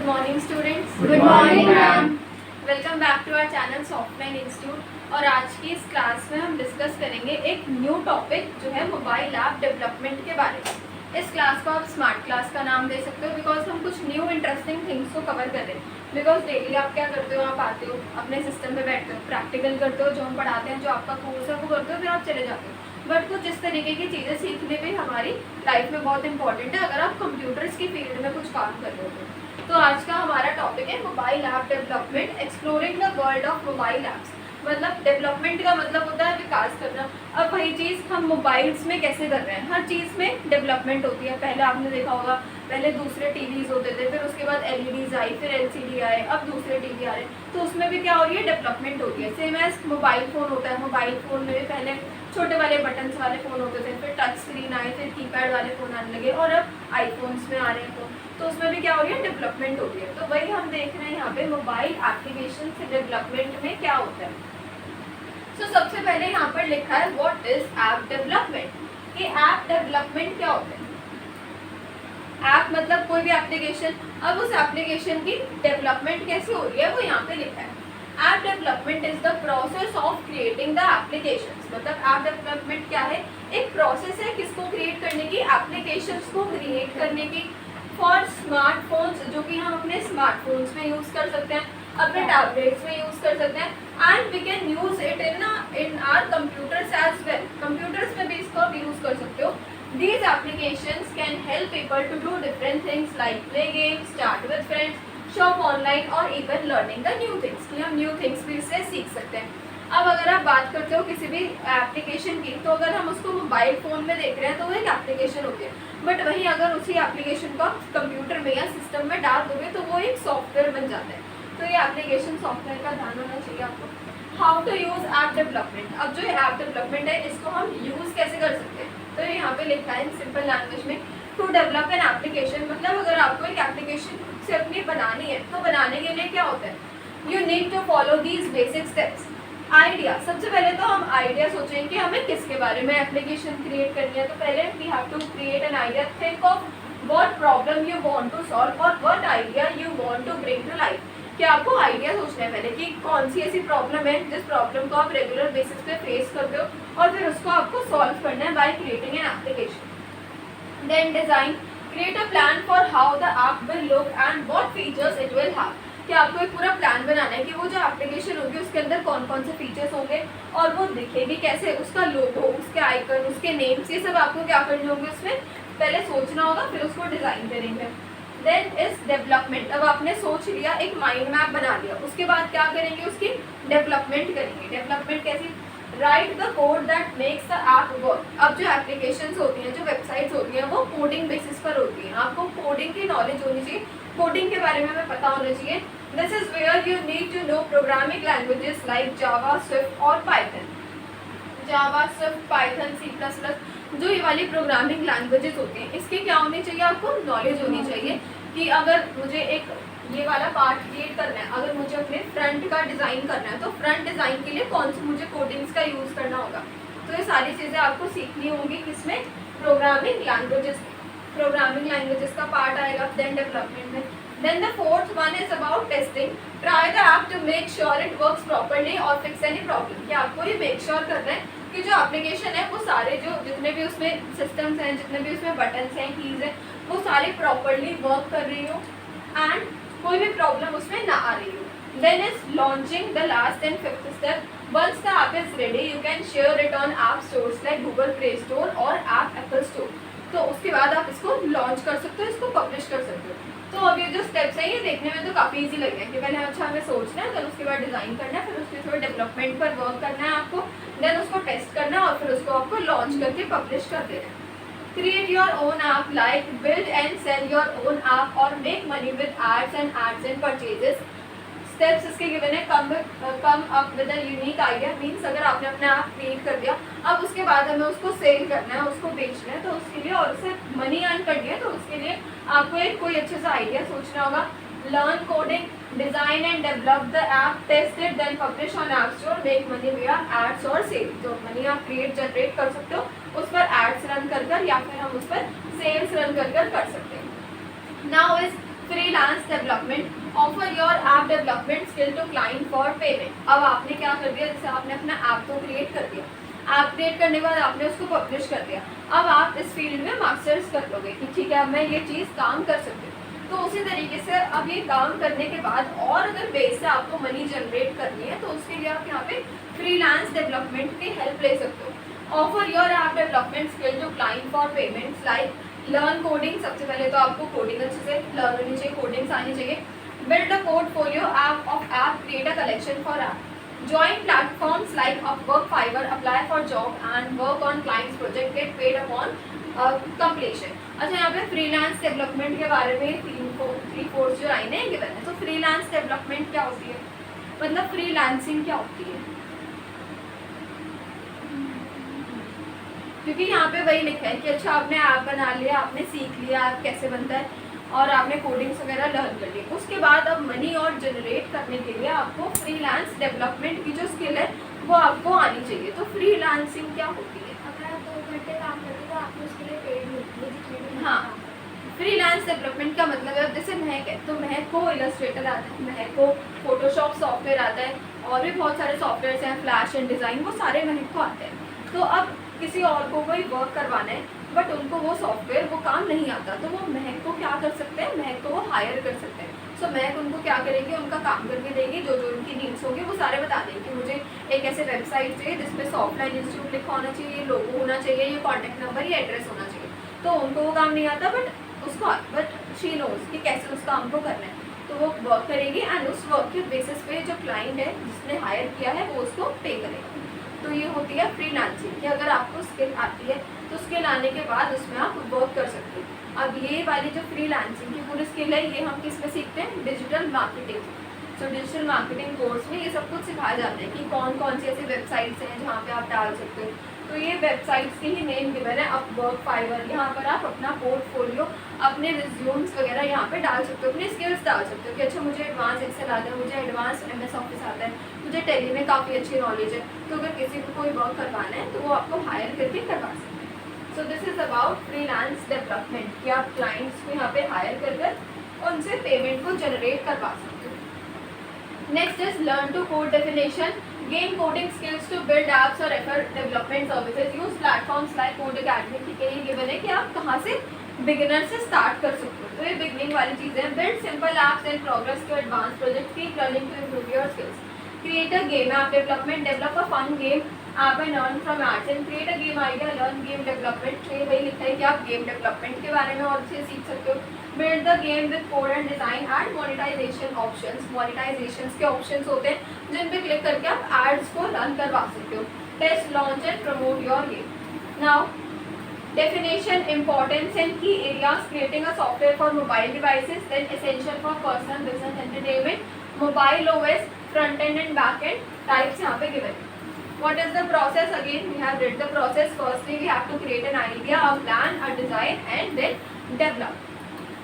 Good morning students. Good morning, ma'am. Welcome back to our channel Softline institute. और आज की इस class में हम डिस्कस करेंगे एक न्यू टॉपिक जो है मोबाइल ऐप डेवलपमेंट के बारे में। इस क्लास को आप स्मार्ट क्लास का नाम दे सकते हो बिकॉज हम कुछ न्यू इंटरेस्टिंग थिंग्स को कवर कर रहे हैं। बिकॉज डेली आप क्या करते हो, आप आते हो अपने सिस्टम पे बैठते हो, प्रैक्टिकल करते हो, जो हम पढ़ाते हैं, जो आपका कोर्स है वो करते हो, फिर आप चले जाते हो। बट कुछ इस तरीके की चीज़ें सीखने भी हमारी लाइफ में बहुत इंपॉर्टेंट है अगर आप कंप्यूटर्स की फील्ड में कुछ काम कर रहे हो। तो आज का हमारा टॉपिक है mobile app development, exploring the world of mobile apps. मतलब डेवलपमेंट का मतलब होता है विकास करना। अब वही चीज़ हम मोबाइल्स में कैसे कर रहे हैं, हर चीज़ में डेवलपमेंट होती है। पहले आपने देखा होगा, पहले दूसरे टीवीज होते थे, फिर उसके बाद एलईडीज आई, फिर एलसीडी आए, अब दूसरे टीवी आ रहे हैं। तो उसमें भी क्या हो रही है, डेवलपमेंट होती है। सेम एज मोबाइल फ़ोन होता है, मोबाइल फ़ोन में भी पहले छोटे वाले बटन्स वाले फ़ोन होते थे, फिर टच स्क्रीन आए, फिर कीपैड वाले फ़ोन आने लगे और अब आईफोन्स में आ रहे हैं फ़ोन। तो उसमें भी क्या हो रही है, डेवलपमेंट हो रही है। तो वही हम देख रहे हैं यहाँ पे मोबाइल एप्लीकेशन से डेवलपमेंट में क्या होता है। सबसे पहले यहाँ पर लिखा है व्हाट इज ऐप डेवलपमेंट। कि ऐप डेवलपमेंट क्या होता है। ऐप मतलब कोई भी एप्लीकेशन। अब उस एप्लीकेशन की डेवलपमेंट कैसे हो रही है वो यहाँ पे लिखा है। App development is the process of creating the applications. मतलब ऐप डेवलपमेंट क्या है, एक प्रोसेस है किसको क्रिएट करने की, एप्लीकेशंस को क्रिएट करने की फॉर स्मार्टफोन्स, जो कि हम अपने स्मार्टफोन्स में यूज कर सकते हैं, अपने टैबलेट्स में यूज कर सकते हैं, and we can use it in our computers as well. Computers में भी इसको आप यूज कर सकते हो। These applications can help people to do different things like play games, chat with friends, shop online or even learning the new things। कि हम new things भी इससे सीख सकते हैं। अब अगर आप बात करते हो किसी भी एप्लीकेशन की, तो अगर हम उसको मोबाइल फ़ोन में देख रहे हैं तो वो एक एप्लीकेशन होती है। बट वहीं अगर उसी एप्लीकेशन को आप कंप्यूटर में या सिस्टम में डाल दोगे तो वो एक सॉफ्टवेयर बन जाता है। तो ये एप्लीकेशन सॉफ्टवेयर का ध्यान होना चाहिए आपको। How to use app development. अब जो ऐप डेवलपमेंट है इसको हम यूज़ कैसे कर सकते हैं, तो यहाँ पे लिखा है सिंपल लैंग्वेज में, टू डेवलप एन एप्लीकेशन। मतलब अगर आपको एक एप्लीकेशन खुद से अपनी बनानी है तो बनाने के लिए क्या होता है, you need to follow these basic steps. Idea, सबसे पहले तो हम आइडिया सोचेंगे कि हमें किसके बारे में एप्लीकेशन क्रिएट करनी है। तो पहले we have to create an idea, think of what problem you want to solve और what idea you want to bring to life. कि आपको आइडिया सोचना है पहले कि कौन सी ऐसी प्रॉब्लम है जिस प्रॉब्लम को आप रेगुलर बेसिस पे फेस करते हो और फिर उसको आपको सॉल्व करना है by creating an application. Then design, create a plan for how the app will look and what features it will have. कि आपको एक पूरा प्लान बनाना है कि वो जो एप्लीकेशन होगी उसके अंदर कौन कौन से फीचर्स होंगे और वो दिखेगी कैसे, उसका लोगो, उसके आइकन, उसके नेम्स, ये सब आपको क्या करने होंगे उसमें पहले सोचना होगा, फिर उसको डिज़ाइन करेंगे। Then is development. अब आपने सोच लिया, एक माइंड मैप बना लिया, उसके बाद क्या करेंगे, उसकी डेवलपमेंट करेंगे। डेवलपमेंट कैसी, right the code that makes the app work. अब जो एप्लीकेशंस होती हैं, जो वेबसाइट्स होती हैं, वो कोडिंग बेसिस पर होती हैं। आपको कोडिंग की नॉलेज होनी चाहिए, कोडिंग के बारे में हमें पता होना चाहिए। This is where you need to know programming languages like Java, Swift और Python. Java, Swift, Python, C++, जो ये वाली प्रोग्रामिंग लैंग्वेजेस होती हैं, इसकी क्या होनी चाहिए, आपको नॉलेज होनी चाहिए। कि अगर मुझे एक ये वाला पार्ट क्रिएट करना है, अगर मुझे अपने फ्रंट का डिज़ाइन करना है, तो फ्रंट डिज़ाइन के लिए कौन सी मुझे कोडिंग्स का यूज़ करना होगा। तो ये सारी चीज़ें आपको सीखनी होंगी किसमें, प्रोग्रामिंग लैंग्वेजेस। प्रोग्रामिंग लैंग्वेजेस का पार्ट आएगा देन डेवलपमेंट में। Then the fourth one is about testing. Try the app to make sure it works properly or fix any problem. कि आपको ये make sure करना है कि जो एप्लीकेशन है वो सारे जो जितने भी उसमें सिस्टम्स हैं, जितने भी उसमें बटन्स हैं, कीज़ हैं, वो सारे प्रॉपरली वर्क कर रही हो एंड कोई भी प्रॉब्लम उसमें ना आ रही हो। Then is launching, the last and fifth step. Once the app is ready you can share it on app stores like Google Play Store और ऐप एप्पल स्टोर। तो उसके बाद आप इसको लॉन्च कर सकते हो, इसको पब्लिश कर सकते हो। तो अब ये जो स्टेप्स हैं ये देखने में तो काफ़ी इजी लग रहा है कि पहले अच्छा हमें सोचना है, देन उसके बाद डिज़ाइन करना है, फिर उसके थोड़ा डेवलपमेंट पर वर्क करना है आपको, देन उसको टेस्ट करना है और फिर उसको आपको लॉन्च करके पब्लिश कर देना है। Create your own app, like build and sell your own app और make money with ads and purchases. Steps इसके गिवन है, come up with a unique idea. Means अगर आपने अपना ऐप क्रिएट कर दिया, अब उसके बाद हमें उसको सेल करना है, उसको बेचना है, तो उसके लिए और उससे मनी अर्न करनी है, तो उसके लिए आपको एक कोई अच्छे सा आइडिया सोचना होगा। Learn coding, design and develop the app, test it, then publish on app store, make money via ads और सेल। जो मनी आप जनरेट कर सकते हो उस पर एड्स रन कर या फिर हम उस पर सेल्स रन कर सकते हैं। Now is freelance development. Offer your app development skill to client for payment. अब आपने क्या कर दिया, जैसे आपने अपना ऐप तो क्रिएट कर दिया, ऐप क्रिएट करने के बाद आपने उसको पब्लिश कर दिया, अब आप इस फील्ड में मास्टर्स कर लोगे कि ठीक है अब मैं ये चीज़ काम कर सकती हूँ। तो उसी तरीके से अब ये काम करने के बाद और अगर बेस से आपको मनी जनरेट करनी है तो उसके लिए आप यहाँ पे फ्रीलांस डेवलपमेंट की हेल्प ले सकते हो। Offer your app development skill to client for payments like learn coding. सबसे पहले तो आपको कोडिंग अच्छे से लर्न होनी चाहिए, कोडिंग्स आनी चाहिए। Build a portfolio app of app, create a collection for app. Join platforms like Upwork, Fiverr, apply for job and work on clients project, get paid upon completion। अच्छा, यहाँ पे freelance development के बारे में 3-4 जो लाइनें गिवन है। तो फ्रीलांस डेवलपमेंट क्या होती है, मतलब फ्रीलांसिंग क्या होती है, क्योंकि यहाँ पे वही लिखा है कि अच्छा आपने ऐप बना लिया, आपने सीख लिया ऐप कैसे बनता है और आपने कोडिंग्स वगैरह लर्न कर ली, उसके बाद अब मनी और जनरेट करने के लिए आपको फ्रीलांस डेवलपमेंट की जो स्किल है वो आपको आनी चाहिए। तो फ्रीलांसिंग क्या होती है, अगर आप 2 घंटे काम करते तो आपको उसके लिए पेड मिलती है जितने भी। हाँ, फ्रीलांस डेवलपमेंट का मतलब है जैसे महक है तो महक को इलस्ट्रेटर आता है, महक को फोटोशॉप सॉफ्टवेयर आता है और भी बहुत सारे सॉफ्टवेयर हैं, फ्लैश एंड डिज़ाइन, वो सारे महक को आते हैं। तो अब किसी और को कोई वर्क करवाना है बट उनको वो सॉफ्टवेयर वो काम नहीं आता, तो वो महक को क्या कर सकते हैं, महक को वो हायर कर सकते हैं। सो महक उनको क्या करेगी, उनका काम करके देगी, जो जो उनकी नीड्स होगी वो सारे बता देंगे कि मुझे एक ऐसे वेबसाइट चाहिए जिसपे सॉफ्टलाइन इंस्टीट्यूट लिखा होना चाहिए, लोगो होना चाहिए, ये कॉन्टैक्ट नंबर या एड्रेस होना चाहिए। तो उनको वो काम नहीं आता बट शी नोज कि कैसे उस काम को करना है, तो वो वर्क करेगी एंड उस वर्क के बेसिस पे जो क्लाइंट है जिसने हायर किया है वो उसको पे करेगा। तो ये होती है फ्रीलांसिंग कि अगर आपको स्किल आती है तो स्किल आने के बाद उसमें आप वर्क कर सकते हो। अब ये वाली जो फ्रीलांसिंग की पूरी स्किल है ये हम किस में सीखते हैं, digital marketing. So digital marketing course में ये सब कुछ सिखाया जाता है कि कौन कौन सी ऐसी वेबसाइट्स हैं जहाँ पे आप डाल सकते हो। तो ये वेबसाइट्स की ही नेम गिवन है, अपवर्क, फाइवर, यहाँ पर आप अपना पोर्टफोलियो, अपने रिज्यूम्स वगैरह यहाँ पे डाल सकते हो, अपनी स्किल्स डाल सकते हो कि अच्छा मुझे एडवांस एक्सेल आता है, मुझे एडवांस MS ऑफिस आता है, मुझे टेली में काफ़ी अच्छी नॉलेज है। तो अगर किसी को कोई वर्क करवाना है तो वो आपको हायर करके करवा सकते हैं। So this is about freelance development कि आप क्लाइंट्स को यहाँ पे हायर कर उनसे पेमेंट को जनरेट करवा सकते हो। Next is learn to code definition, gain coding skills to build apps or refer development services, use platforms like Codecademy। ठीक है, ये गिवन है कि आप कहाँ से बिगिनर से स्टार्ट कर सकते हो, तो ये बिगनिंग वाली चीज़ है। Build simple apps and progress to advance project, keep learning to improve your skills, create a game app development, develop a fun game app and earn from ads and create a game idea, learn game development. तो ये वही लिखा है कि आप game development के बारे में और अच्छे सीख सकते हो। Build the game with code and design and monetization options, monetization के ऑप्शंस होते हैं जिन पे क्लिक करके आप एड्स को रन करवा सकते हो। Test, launch and promote your game. Now definition, importance and key areas, creating a software for mobile devices, then essential for personal business entertainment, mobile OS, front end and back end, types यहाँ पे given। What is the process? Again we have read the process. Firstly we have to create an idea, a plan, a design and then develop।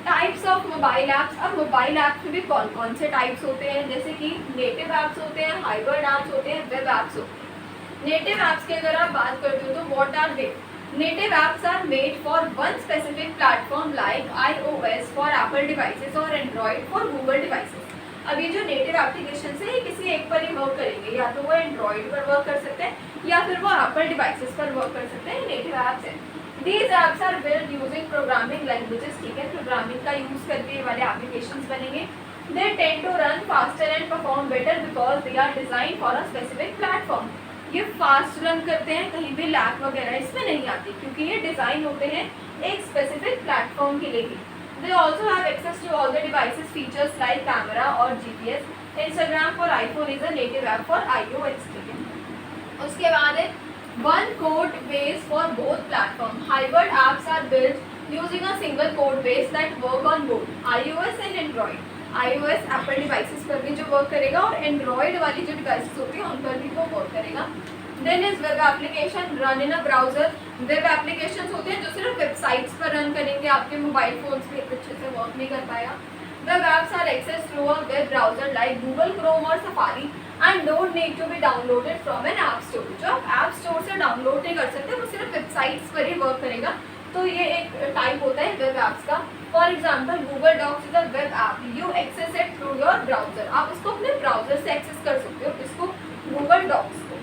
Types of mobile apps. अब mobile apps में भी कौन कौन से types होते हैं, जैसे कि नेटिव ऐप्स होते हैं, हाइब्रिड ऐप्स होते हैं, वेब ऐप्स होते हैं। नेटिव ऐप्स की अगर आप बात करते हो तो what are they? Native apps are made for one specific platform like iOS for Apple devices और एंड्रॉइड फॉर गूगल डिवाइसेस। अब ये जो नेटिव एप्लीकेशन है ये किसी एक पर ही वर्क करेंगे, या तो वो एंड्रॉइड पर वर्क कर सकते हैं या फिर वो एप्पल डिवाइसेस पर वर्क कर सकते हैं। नेटिव ऐप्स हैं। These apps are built using programming languages। ठीक है, प्रोग्रामिंग का यूज करके ये वाले एप्लीकेशंस बनेंगे। They tend to run faster and perform better because they are designed for a specific platform। ये फास्ट रन करते हैं, कहीं भी लैग वगैरह इसमें नहीं आती क्योंकि ये डिज़ाइन होते हैं एक स्पेसिफिक प्लेटफॉर्म के लिए ही। They also have access to all the devices features like camera और GPS। Instagram for iPhone is a native app for iOS। ठीक है, उसके बाद है one code base for both platform। Hybrid apps are built using a single code base that work on both iOS and Android। iOS Apple devices पर भी जो work करेगा और एंड्रॉयड वाली जो डिवाइसेस होती है उन पर भी वो वर्क करेगा। Then is web application run in a browser. Web applications होते हैं जो सिर्फ वेबसाइट्स पर रन करेंगे, आपके मोबाइल फोन्स पे अच्छे से वर्क नहीं कर पाएगा। Web apps are access through a web browser like Google Chrome और Safari and don't need to be downloaded from an app store. जो आप ऐप स्टोर से डाउनलोड नहीं कर सकते, वो सिर्फ वेबसाइट्स पर ही वर्क करेगा। तो ये एक टाइप होता है वेब ऐप्स का। For example Google Docs is a web app, you access it through your browser, आप इसको अपने ब्राउजर से एक्सेस कर सकते हो इसको गूगल डॉक्स को।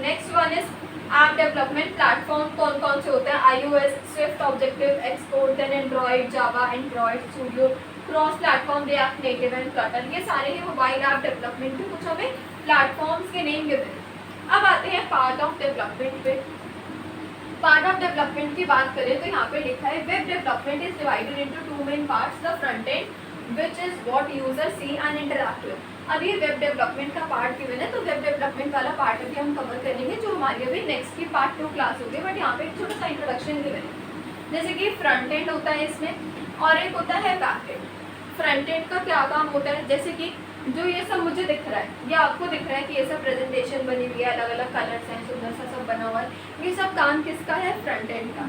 Next one is app development platform कौन कौन से होते हैं, iOS, Swift, objective, export, then Android, Java, Android Studio, cross platform, React Native and Flutter, ये सारे ही मोबाइल ऐप डेवलपमेंट के कुछ हमें प्लेटफॉर्म्स के नेम गिवन हैं। अब आते हैं पार्ट ऑफ डेवलपमेंट पे। पार्ट ऑफ डेवलपमेंट की बात करें तो यहाँ पे लिखा है web development is divided into two main parts, the front end which is what user see and interact with. अब ये वेब डेवलपमेंट का पार्ट गिवन है, तो वेब डेवलपमेंट वाला पार्ट अभी हम कवर करेंगे जो हमारी अभी नेक्स्ट की पार्ट 2 क्लास होगी, बट यहाँ पे एक छोटा सा इंट्रोडक्शन गिवन है। जैसे कि फ्रंट एंड होता है इसमें और एक होता है बैक एंड। फ्रंट एंड का क्या काम होता है, जैसे कि जो ये सब मुझे दिख रहा है, ये आपको दिख रहा है कि ये सब प्रेजेंटेशन बनी हुई है, अलग अलग कलर्स हैं, सुंदर सा सब बना हुआ है, ये सब काम किसका है, फ्रंट एंड का।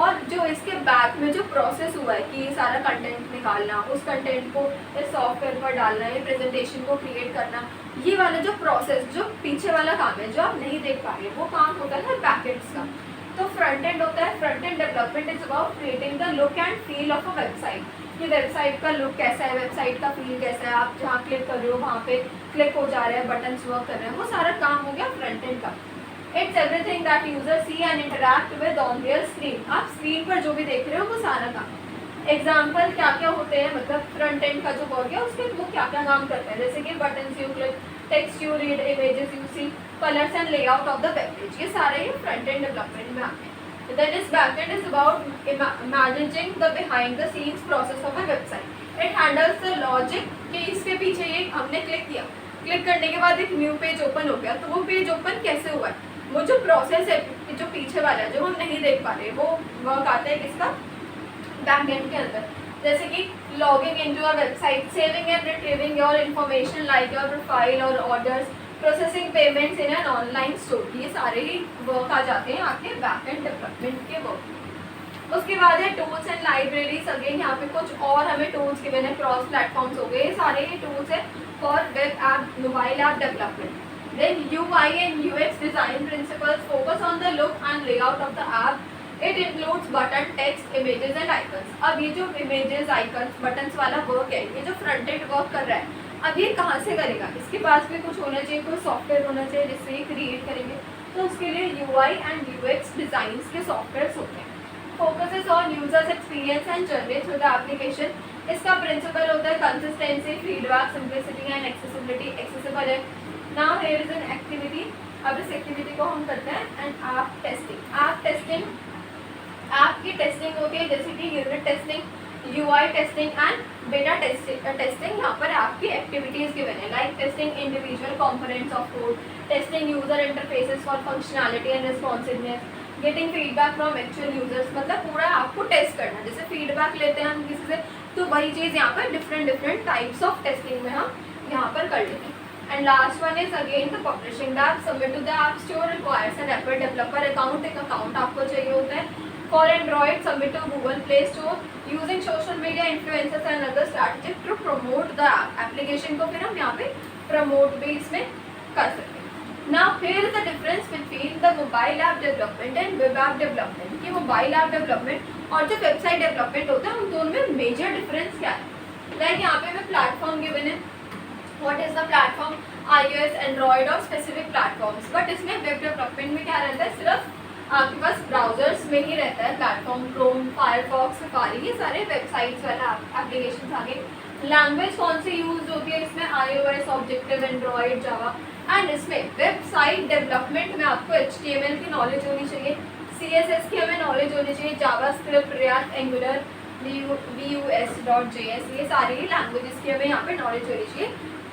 और जो इसके बैक में जो प्रोसेस हुआ है कि ये सारा कंटेंट निकालना, उस कंटेंट को इस सॉफ्टवेयर पर डालना, ये प्रेजेंटेशन को क्रिएट करना, ये वाला जो प्रोसेस, जो पीछे वाला काम है जो आप नहीं देख पा रहे, वो काम होता है बैक एंड्स का। तो फ्रंट एंड होता है, front end development is about creating the look and feel of a website, कि वेबसाइट का लुक कैसा है, वेबसाइट का फील कैसा है, आप जहाँ क्लिक कर रहे हो वहाँ पे क्लिक हो जा रहे हैं, बटन्स वर्क कर रहे हैं, वो सारा काम हो गया फ्रंट एंड का। It's everything that user see and interact with on their screen, आप स्क्रीन पर जो भी देख रहे हो वो सारा काम। एग्जाम्पल क्या क्या होते हैं, मतलब फ्रंट एंड का जो वर्क है उसके वो क्या क्या काम करते हैं, जैसे कि buttons you click, text you read, images you see, colours and layout of the web page, ये सारे ही फ्रंट एंड डेवलपमेंट में आते हैं। Then is backend is about managing the behind the scenes process of a website. It handles the logic कि इसके पीछे ये हमने क्लिक किया, क्लिक करने के बाद एक न्यू पेज ओपन हो गया, तो वो पेज ओपन कैसे हुआ है, वो जो प्रोसेस है जो पीछे वाला है जो हम नहीं देख पा रहे, वो वर्क आता है किसका, बैकएंड के अंदर। जैसे कि logging into a website, saving and retrieving your information like your profile और orders, processing payments in an online store, ये सारे ही वर्क आ जाते हैं आपके बैक एंड डेवलपमेंट के वर्क। उसके बाद है टूल्स एंड लाइब्रेरीज, अगेन यहाँ पे कुछ और हमें टूल्स के मैंने क्रॉस प्लेटफॉर्म्स हो गए, ये सारे ही टूल्स हैं for web app, mobile app development. Then UI and UX design principles focus on the look and layout of the app. It includes button, text, images and icons. अब ये जो images, icons, buttons वाला work है, ये जो front end work कर रहा है, अब ये कहाँ से करेगा, इसके पास भी कुछ होना चाहिए, कोई सॉफ्टवेयर होना चाहिए जिससे ये क्रिएट करेंगे, तो उसके लिए UI and UX डिज़ाइंस के सॉफ्टवेयर होते हैं। Focuses on users experience and journey through the application, इसका प्रिंसिपल होता है consistency, feedback, simplicity and accessibility, accessible है। Now here is an activity, अब इस एक्टिविटी को हम करते हैं and app testing. App testing, app की टेस्टिंग होती है जैसे कि unit testing, UI testing and beta testing. यहाँ पर आपकी एक्टिविटीज गिवन है like testing individual components of code, testing user interfaces for functionality and responsiveness, getting feedback from actual users, मतलब पूरा आपको टेस्ट करना, जैसे फीडबैक लेते हैं हम किसी से, तो वही चीज़ यहाँ पर डिफरेंट टाइप्स ऑफ टेस्टिंग में हम यहाँ पर कर लेते हैं। And last one is again the publishing the app, submit to the app store, requires an Apple developer account, एक अकाउंट आपको चाहिए होता है। For Android submit to Google Play Store, using social media influencers and other strategy to promote the app, application को फिर हम यहाँ पे प्रमोट भी इसमें कर सकते हैं। Now here is the difference between the mobile app development and web app development, कि मोबाइल ऐप डेवलपमेंट और जो वेबसाइट डेवलपमेंट होता है उन दोनों में मेजर डिफरेंस क्या है। लाइक यहाँ पे हमें प्लेटफॉर्म गिवन है, what is the platform, iOS, Android और स्पेसिफिक प्लेटफॉर्म्स, बट इसमें वेब डेवलपमेंट में क्या रहता है, सिर्फ आपके पास ब्राउजर्स में ही रहता है प्लेटफॉर्म, क्रोम, फायरफॉक्स, सफारी, ये सारे वेबसाइट्स वाला एप्लीकेशन आ गए। लैंग्वेज कौन सी यूज होती है इसमें, iOS, objective, Android, Java. And इसमें वेबसाइट डेवलपमेंट में आपको HTML की नॉलेज होनी चाहिए, CSS की हमें नॉलेज होनी चाहिए, जावास्क्रिप्ट, रिएक्ट, एंगुलर, Vue.js, ये सारी ही लैंग्वेजेस की हमें यहाँ पे नॉलेज होनी चाहिए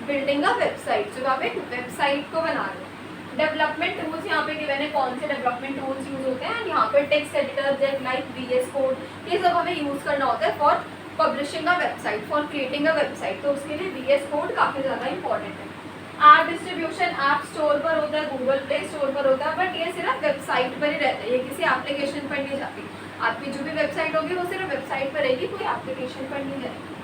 बिल्डिंग अ वेबसाइट, जब आप एक वेबसाइट को बना रहे हो। डेवलपमेंट टूल्स यहाँ पे गिवन है, कौन से डेवलपमेंट टूल्स यूज होते हैं, यहाँ पे text editor like VS code, ये सब हमें यूज करना होता है for publishing a website, for creating a website, तो उसके लिए VS कोड काफ़ी ज़्यादा इंपॉर्टेंट है। ऐप डिस्ट्रीब्यूशन ऐप स्टोर पर होता है, गूगल प्ले स्टोर पर होता है, बट ये सिर्फ वेबसाइट पर ही रहता है, ये किसी एप्लीकेशन पर नहीं जाती। आपकी जो भी वेबसाइट होगी वो सिर्फ वेबसाइट पर रहेगी, कोई एप्लीकेशन पर नहीं जाएगी।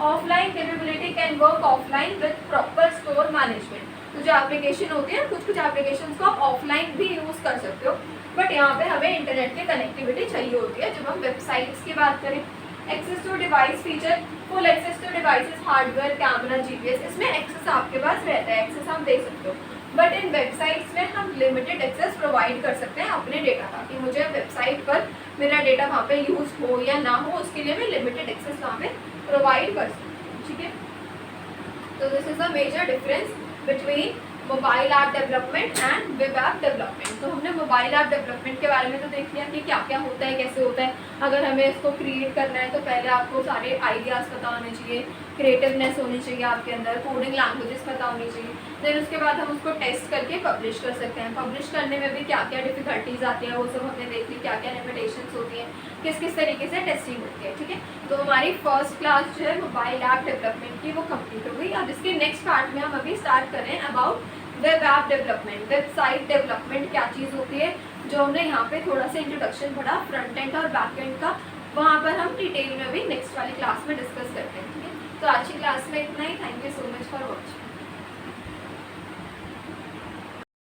Offline capability can work offline with proper store management, तो जो एप्लीकेशन होती है कुछ एप्लीकेशन को आप ऑफलाइन भी यूज़ कर सकते हो, बट यहाँ पे हमें इंटरनेट की कनेक्टिविटी चाहिए होती है जब हम वेबसाइट्स की बात करें। Access to device feature, full access to devices, hardware, camera, GPS, इसमें एक्सेस आपके पास रहता है, एक्सेस आप दे सकते हो। बट इन वेबसाइट्स में हम लिमिटेड एक्सेस प्रोवाइड कर सकते हैं अपने डेटा का, कि मुझे वेबसाइट पर मेरा डेटा वहाँ पे यूज़ हो या ना हो, उसके लिए मैं लिमिटेड एक्सेस वहाँ पे प्रोवाइड कर सकती हूँ, ठीक है। तो this is the major difference between mobile app development and web app development. तो हमने मोबाइल ऐप डेवलपमेंट के बारे में तो देख लिया कि क्या क्या होता है, कैसे होता है। अगर हमें इसको क्रिएट करना है तो पहले आपको सारे आइडियाज़ पता होने चाहिए, क्रिएटिवनेस होनी चाहिए आपके अंदर, कोडिंग लैंग्वेजेस पता होनी चाहिए। देन उसके बाद हम उसको टेस्ट करके पब्लिश कर सकते हैं। पब्लिश करने में भी क्या क्या डिफिकल्टीज आती हैं वो सब हमने देख ली, क्या क्या लिमिटेशंस होती हैं, किस किस तरीके से टेस्टिंग होती है, ठीक है। तो हमारी फर्स्ट क्लास जो है मोबाइल ऐप डेवलपमेंट की वो कंप्लीट हो गई। अब इसके नेक्स्ट पार्ट में हम अभी स्टार्ट करें about web app development, website development क्या चीज़ होती है, जो हमने यहाँ पे थोड़ा सा इंट्रोडक्शन पढ़ा फ्रंट एंड और बैक एंड का, वहाँ पर हम डिटेल में भी नेक्स्ट वाली क्लास में डिस्कस करते हैं, ठीक है। तो आज की क्लास में